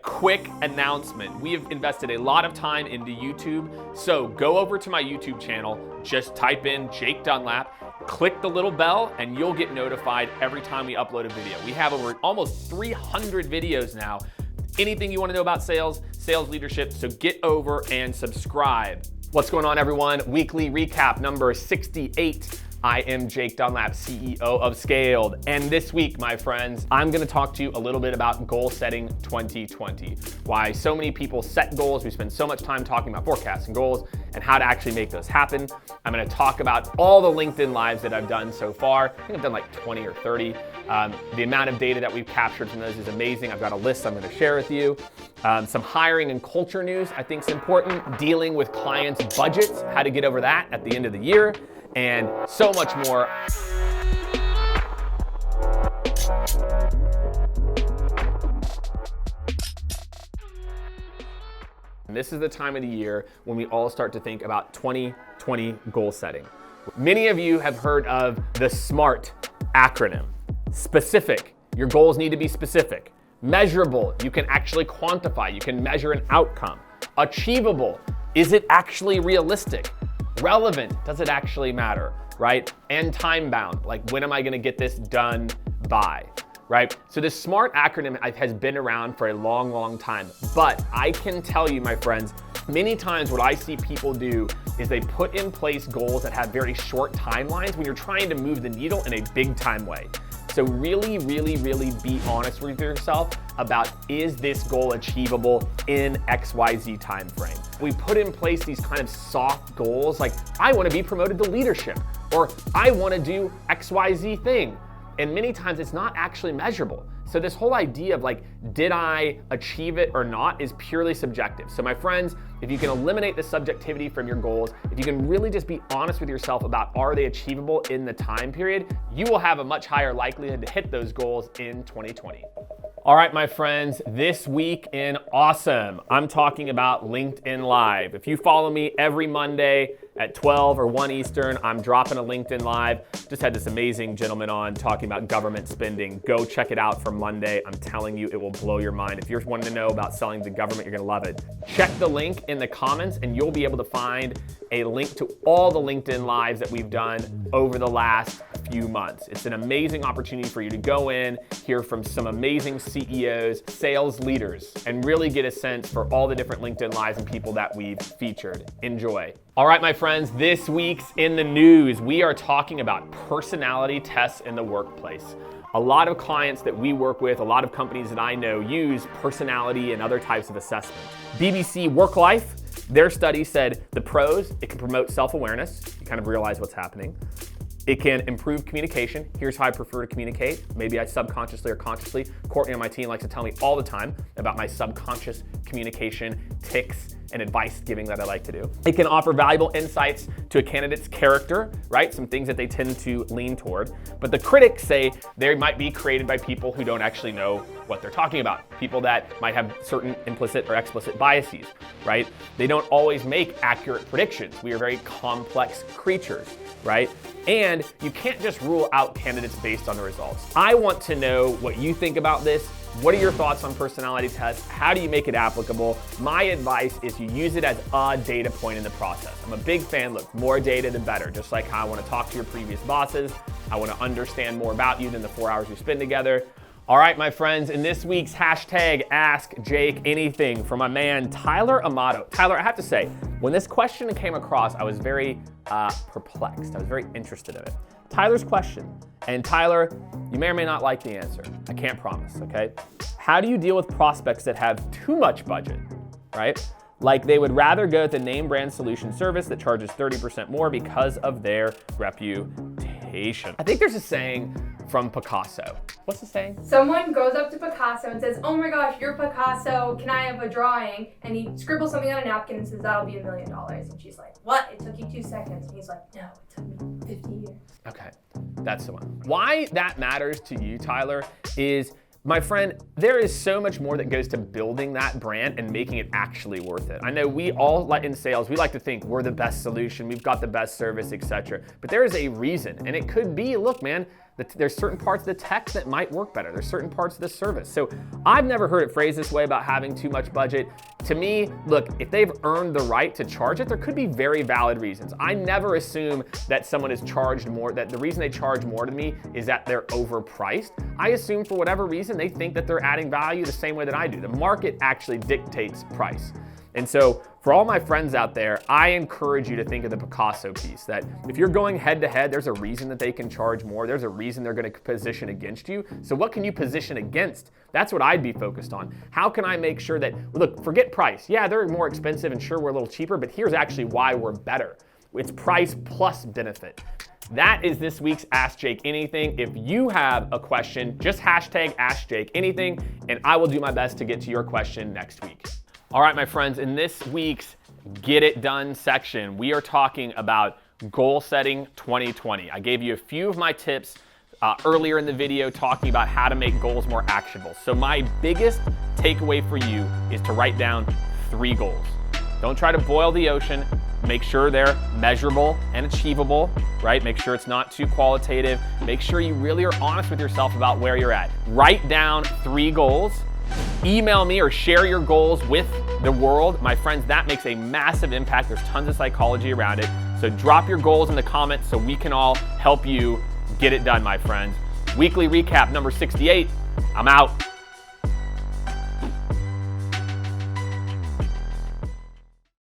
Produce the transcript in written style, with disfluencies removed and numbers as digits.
quick announcement. We have invested a lot of time into YouTube, so go over to my YouTube channel, just type in Jake Dunlap, click the little bell, and you'll get notified every time we upload a video. We have over almost 300 videos now. Anything you want to know about sales, sales leadership, so get over and subscribe. What's going on, everyone? Weekly recap number 68. I am Jake Dunlap, CEO of Scaled. And this week, my friends, I'm gonna talk to you a little bit about goal setting 2020. Why so many people set goals. We spend so much time talking about forecasting goals and how to actually make those happen. I'm gonna talk about all the LinkedIn Lives that I've done so far. I think I've done like 20 or 30. The amount of data that we've captured from those is amazing. I've got a list I'm gonna share with you. Some hiring and culture news I think is important. Dealing with clients' budgets, how to get over that at the end of the year, and so much more. And this is the time of the year when we all start to think about 2020 goal setting. Many of you have heard of the S.M.A.R.T acronym. Specific, your goals need to be specific. Measurable, you can actually quantify, you can measure an outcome. Achievable, is it actually realistic? Relevant, does it actually matter, right? And time bound, like when am I gonna get this done by, right? So this S.M.A.R.T acronym has been around for a long, long time, but I can tell you, my friends, many times what I see people do is they put in place goals that have very short timelines when you're trying to move the needle in a big time way. So really, really, really be honest with yourself about, is this goal achievable in XYZ time frame? We put in place these kind of soft goals like, I want to be promoted to leadership, or I want to do XYZ thing. And many times it's not actually measurable. So this whole idea of like, did I achieve it or not is purely subjective. So my friends, if you can eliminate the subjectivity from your goals, if you can really just be honest with yourself about, are they achievable in the time period, you will have a much higher likelihood to hit those goals in 2020. All right, my friends, this week in Awesome, I'm talking about LinkedIn Live. If you follow me every Monday at 12 or 1 Eastern, I'm dropping a LinkedIn Live. Just had this amazing gentleman on talking about government spending. Go check it out for Monday. I'm telling you, it will blow your mind. If you're wanting to know about selling to the government, you're gonna love it. Check the link in the comments and you'll be able to find a link to all the LinkedIn Lives that we've done over the last few months. It's an amazing opportunity for you to go in, hear from some amazing CEOs, sales leaders, and really get a sense for all the different LinkedIn Lives and people that we've featured. Enjoy. All right, my friends, this week's in the news, we are talking about personality tests in the workplace. A lot of clients that we work with, a lot of companies that I know use personality and other types of assessments. BBC Work Life, their study said the pros, it can promote self-awareness. You kind of realize what's happening. It can improve communication. Here's how I prefer to communicate. Maybe I subconsciously or consciously. Courtney on my team likes to tell me all the time about my subconscious communication tics and advice giving that I like to do. It can offer valuable insights to a candidate's character, right? Some things that they tend to lean toward. But the critics say they might be created by people who don't actually know what they're talking about. People that might have certain implicit or explicit biases, right? They don't always make accurate predictions. We are very complex creatures, right? And you can't just rule out candidates based on the results. I want to know what you think about this. What are your thoughts on personality tests? How do you make it applicable? My advice is you use it as a data point in the process. I'm a big fan, look, more data the better. Just like how I want to talk to your previous bosses. I want to understand more about you than the 4 hours we spend together. All right, my friends, in this week's hashtag Ask Jake Anything from my man, Tyler Amato. Tyler, I have to say, when this question came across, I was very perplexed. I was very interested in it. Tyler's question, and Tyler, you may or may not like the answer. I can't promise, okay? How do you deal with prospects that have too much budget, right? Like they would rather go with a name brand solution service that charges 30% more because of their reputation. I think there's a saying from Picasso. What's the saying? Someone goes up to Picasso and says, oh my gosh, you're Picasso, can I have a drawing? And he scribbles something on a napkin and says, that'll be $1 million. And she's like, what? It took you 2 seconds. And he's like, no, it took me 50 years. Okay, that's the one. Why that matters to you, Tyler, is, my friend, there is so much more that goes to building that brand and making it actually worth it. I know we all in sales, we like to think we're the best solution, we've got the best service, etc. But there is a reason, and it could be, look, man, There's certain parts of the text that might work better. There's certain parts of the service. So I've never heard it phrased this way about having too much budget. To me, look, if they've earned the right to charge it, there could be very valid reasons. I never assume that someone is charged more, that the reason they charge more to me is that they're overpriced. I assume for whatever reason, they think that they're adding value the same way that I do. The market actually dictates price. And so for all my friends out there, I encourage you to think of the Picasso piece, that if you're going head to head, there's a reason that they can charge more. There's a reason they're going to position against you. So what can you position against? That's what I'd be focused on. How can I make sure that, look, forget price. Yeah, they're more expensive and sure, we're a little cheaper, but here's actually why we're better. It's price plus benefit. That is this week's Ask Jake Anything. If you have a question, just hashtag Ask Jake Anything, and I will do my best to get to your question next week. All right, my friends, in this week's Get It Done section, we are talking about goal setting 2020. I gave you a few of my tips earlier in the video talking about how to make goals more actionable. So my biggest takeaway for you is to write down 3 goals. Don't try to boil the ocean. Make sure they're measurable and achievable, right? Make sure it's not too qualitative. Make sure you really are honest with yourself about where you're at. Write down 3 goals. Email me or share your goals with the world. My friends, that makes a massive impact. There's tons of psychology around it. So drop your goals in the comments so we can all help you get it done, my friends. Weekly recap number 68. I'm out.